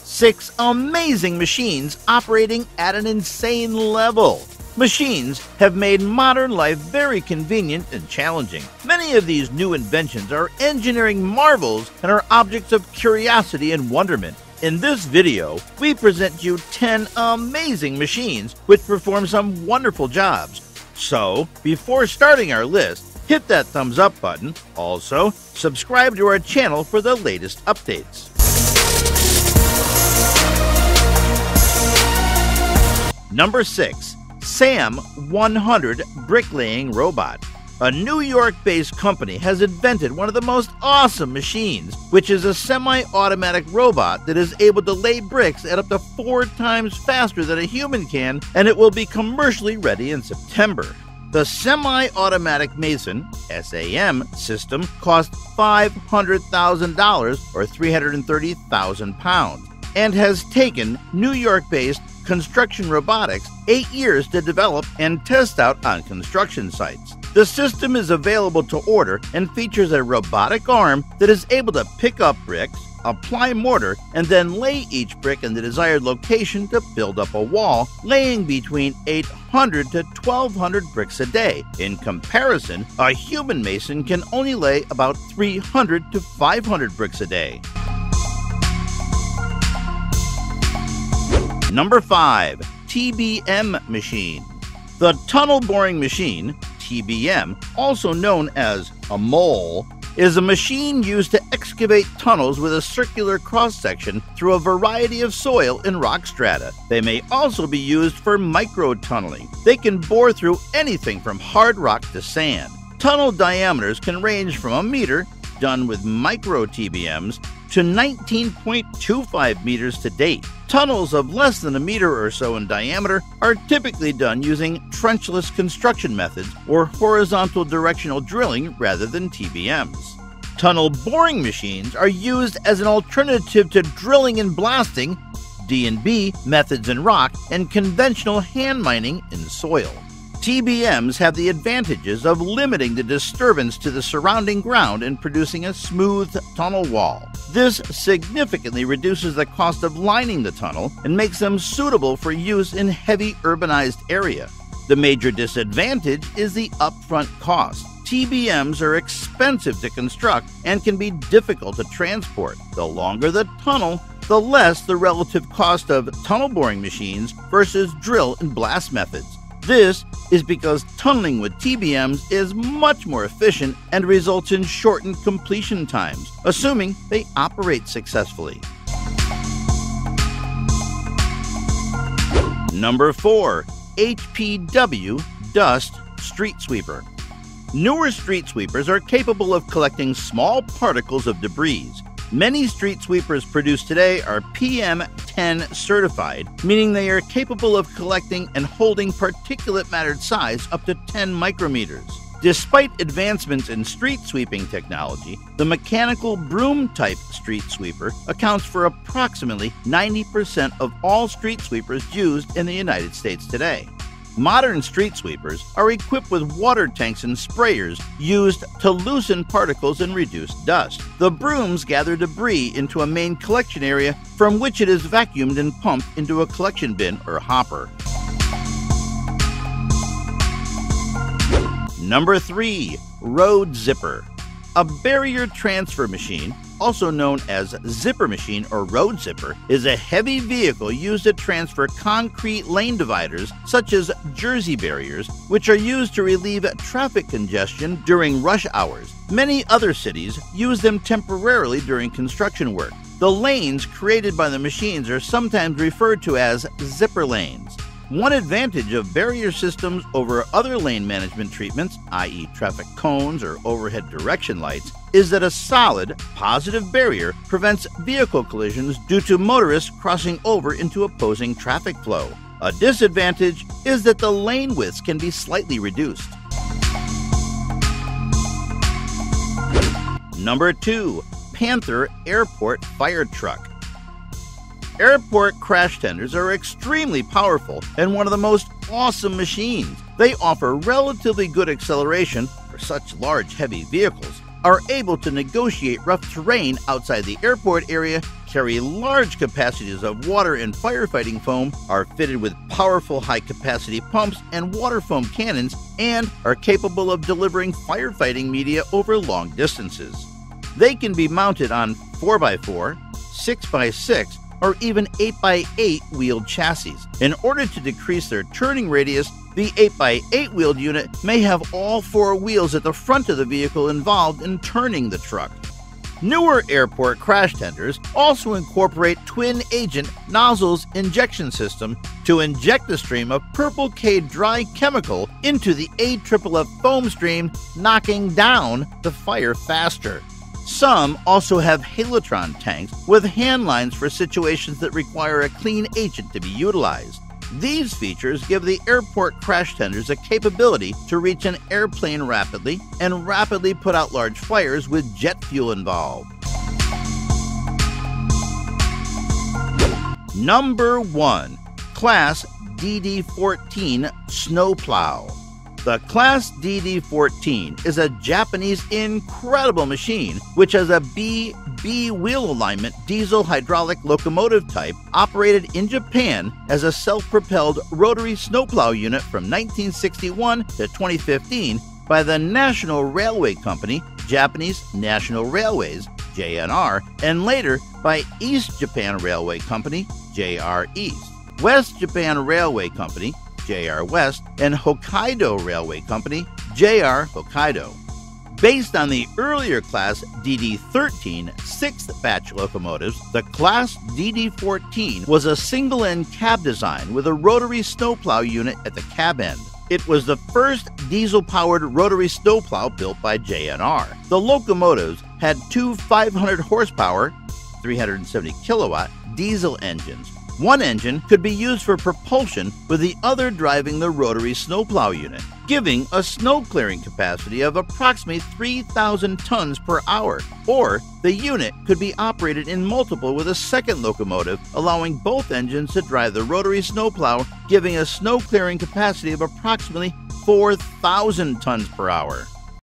6 amazing machines operating at an insane level. Machines have made modern life very convenient and challenging. Many of these new inventions are engineering marvels and are objects of curiosity and wonderment. In this video, we present you 10 amazing machines which perform some wonderful jobs. So, before starting our list, hit that thumbs up button. Also, subscribe to our channel for the latest updates. Number 6. SAM 100 Bricklaying Robot. A New York-based company has invented one of the most awesome machines, which is a semi-automatic robot that is able to lay bricks at up to 4 times faster than a human can, and it will be commercially ready in September. The semi-automatic mason (SAM) system cost $500,000 or £330,000 and has taken New York-based Construction Robotics 8 years to develop and test out on construction sites. The system is available to order and features a robotic arm that is able to pick up bricks, apply mortar, and then lay each brick in the desired location to build up a wall, laying between 800 to 1,200 bricks a day. In comparison, a human mason can only lay about 300 to 500 bricks a day. Number 5. TBM Machine. The Tunnel Boring Machine, TBM, also known as a mole, is a machine used to excavate tunnels with a circular cross-section through a variety of soil and rock strata. They may also be used for micro-tunneling. They can bore through anything from hard rock to sand. Tunnel diameters can range from a meter, done with micro-TBMs, to 19.25 meters to date. Tunnels of less than a meter or so in diameter are typically done using trenchless construction methods or horizontal directional drilling rather than TBMs. Tunnel boring machines are used as an alternative to drilling and blasting, D&B methods in rock, and conventional hand mining in soil. TBMs have the advantages of limiting the disturbance to the surrounding ground and producing a smooth tunnel wall. This significantly reduces the cost of lining the tunnel and makes them suitable for use in heavy urbanized area. The major disadvantage is the upfront cost. TBMs are expensive to construct and can be difficult to transport. The longer the tunnel, the less the relative cost of tunnel boring machines versus drill and blast methods. This is because tunneling with TBMs is much more efficient and results in shortened completion times, assuming they operate successfully. Number 4. HPW Dust Street Sweeper. Newer street sweepers are capable of collecting small particles of debris. Many street sweepers produced today are PM10 certified, meaning they are capable of collecting and holding particulate matter size up to 10 micrometers. Despite advancements in street sweeping technology, the mechanical broom-type street sweeper accounts for approximately 90% of all street sweepers used in the United States today. Modern street sweepers are equipped with water tanks and sprayers used to loosen particles and reduce dust. The brooms gather debris into a main collection area from which it is vacuumed and pumped into a collection bin or hopper. Number 3. Road Zipper. A barrier transfer machine, also known as zipper machine or road zipper, is a heavy vehicle used to transfer concrete lane dividers such as Jersey barriers, which are used to relieve traffic congestion during rush hours. Many other cities use them temporarily during construction work. The lanes created by the machines are sometimes referred to as zipper lanes. One advantage of barrier systems over other lane management treatments, i.e. traffic cones or overhead direction lights, is that a solid, positive barrier prevents vehicle collisions due to motorists crossing over into opposing traffic flow. A disadvantage is that the lane widths can be slightly reduced. Number 2. Panther Airport Fire Truck. Airport crash tenders are extremely powerful and one of the most awesome machines. They offer relatively good acceleration for such large, heavy vehicles, are able to negotiate rough terrain outside the airport area, carry large capacities of water and firefighting foam, are fitted with powerful high-capacity pumps and water foam cannons, and are capable of delivering firefighting media over long distances. They can be mounted on 4x4, 6x6, or even 8x8 wheeled chassis. In order to decrease their turning radius, the 8x8 wheeled unit may have all 4 wheels at the front of the vehicle involved in turning the truck. Newer airport crash tenders also incorporate twin-agent nozzles injection system to inject a stream of Purple K dry chemical into the AFFF foam stream, knocking down the fire faster. Some also have halotron tanks with hand lines for situations that require a clean agent to be utilized. These features give the airport crash tenders a capability to reach an airplane rapidly and rapidly put out large fires with jet fuel involved. Number 1. Class DD14 Snowplow. The Class DD14 is a Japanese incredible machine which has a B wheel alignment diesel hydraulic locomotive type operated in Japan as a self-propelled rotary snowplow unit from 1961 to 2015 by the National Railway Company, Japanese National Railways, JNR, and later by East Japan Railway Company, JR East, West Japan Railway Company, JR West, and Hokkaido Railway Company, JR Hokkaido. Based on the earlier Class DD13 6th batch locomotives, the Class DD14 was a single-end cab design with a rotary snowplow unit at the cab end. It was the first diesel-powered rotary snowplow built by JNR. The locomotives had 2 500 horsepower, 370 kilowatt diesel engines. One engine could be used for propulsion with the other driving the rotary snowplow unit, giving a snow clearing capacity of approximately 3,000 tons per hour, or the unit could be operated in multiple with a second locomotive, allowing both engines to drive the rotary snowplow, giving a snow clearing capacity of approximately 4,000 tons per hour.